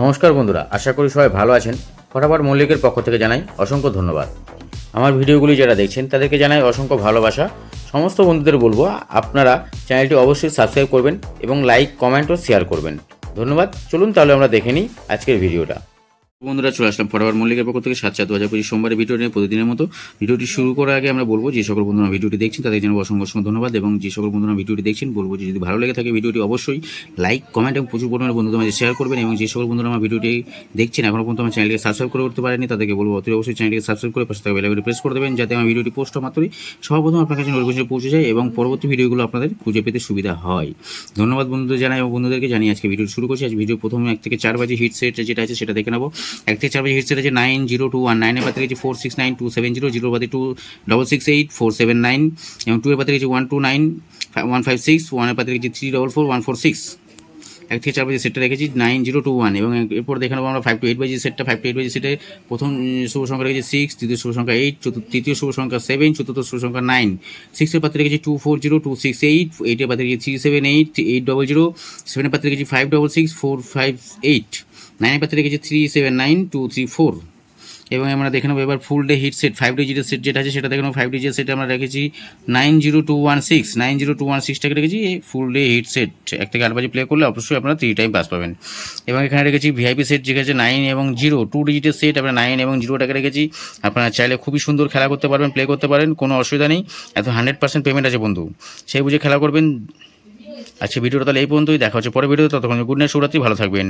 নমস্কার বন্ধুরা, আশা করি সবাই ভালো আছেন। ফটাফট মল্লিকের পক্ষ থেকে জানাই অসংখ্য ধন্যবাদ। আমার ভিডিওগুলি যারা দেখছেন তাদেরকে জানাই অসংখ্য ভালোবাসা। সমস্ত বন্ধুদের বলবো আপনারা চ্যানেলটি অবশ্যই সাবস্ক্রাইব করবেন এবং লাইক, কমেন্ট ও শেয়ার করবেন। ধন্যবাদ। চলুন তাহলে আমরা দেখে নিই আজকের ভিডিওটা। বন্ধুরা, চলে আসলাম ফটাফট মল্লিকের পক্ষ থেকে 7/4/2025 সোমবারের ভিডিও নিয়ে। প্রতিদিনের মতো ভিডিওটি শুরু করার আগে আমরা বলবো যে সকল বন্ধুরা ভিডিওটি দেখছেন তাদের জন্য অসংখ্য অসংখ্য ধন্যবাদ, এবং যে সকল বন্ধুরা ভিডিওটি দেখছেন বলবো যে যদি ভালো লেগে থাকে ভিডিওটি অবশ্যই লাইক, কমেন্ট এবং প্রচুর পরিমাণে বন্ধুদের মাঝে শেয়ার করবেন। এবং যে সকল বন্ধুরা আমার ভিডিওটি দেখছেন এখনও পর্যন্ত আমার চ্যানেলকে সাবস্ক্রাইব করে উঠতে পারেনি তাদেরকে বলবো অতি অবশ্যই চ্যানেলকে সাবস্ক্রাইব করে পাশে থাকা বেল আইকনটি প্রেস করে দেবেন, যাতে আমার ভিডিওটি পোস্ট হওয়া মাত্রই সর্বপ্রথম আপনার কাছে নোটিফিকেশন পৌঁছে যায় এবং পরবর্তী ভিডিওগুলো আপনাদের খুঁজে পেতে সুবিধা হয়। ধন্যবাদ বন্ধুদের জানাই এবং বন্ধুদেরকে জানিয়ে আজকে ভিডিও শুরু করছি। আজ ভিডিও প্রথমে 1 থেকে 4 বাজে হিট সেট যেটা আছে সেটা দেখে নেবো। 1 থেকে 4 বাজে হিট সেট আছে 9021, 9 এর পাতে গেছে 469270, 0 পাতে 2668 479 এবং 2 এর পাতে গেছে 129 156, 1 এর পাতে গেছে 344 146। 1 থেকে 4 বাজে সেটটা রেখেছি 9021, এবং এরপর দেখে নেবো আমরা 5 to 8 বাজে সেটটা। 5 to 8 বাজে সেটে প্রথম শুভ সংখ্যা রেখেছি 6, দ্বিতীয় শুভ সংখ্যা 8, তৃতীয় শুভ সংখ্যা 7, চতুর্থ শুভ সংখ্যা 9। 6 এর পাতে রেখেছি 240 268, 8 এর পাতে রেখেছি 378 800, 7 এর পাতে রেখেছি 566 458, 9 এর পাতে রেখেছি 379 234। এবং আমরা দেখে নেবো এবার ফুল ডে হিট সেট 5 ডিজিটের সেট যেটা আছে সেটা দেখে নেবো। 5 ডিজিটের সেটে আমরা রেখেছি 90216টাকে রেখেছি ফুল ডে হিট সেট। 1 থেকে 8 বাজে প্লে করলে অবশ্যই আপনারা 3 টাইম পাস পাবেন। এবং এখানে রেখেছি ভিআইপি সেট যেটা আছে 9 এবং 0, 2 ডিজিটের সেট আমরা 9 এবং 0টাকে রেখেছি। আপনারা চাইলে খুবই সুন্দর খেলা করতে পারবেন, প্লে করতে পারেন, কোনো অসুবিধা নেই। এত 100% পেমেন্ট আছে বন্ধু, সেই বুঝে খেলা করবেন। আচ্ছা, ভিডিওটা তাহলে এই পর্যন্তই, দেখা হচ্ছে পরে ভিডিওতে। ততক্ষণ গুড নাইট, শুভরাত্রি, ভালো থাকবেন।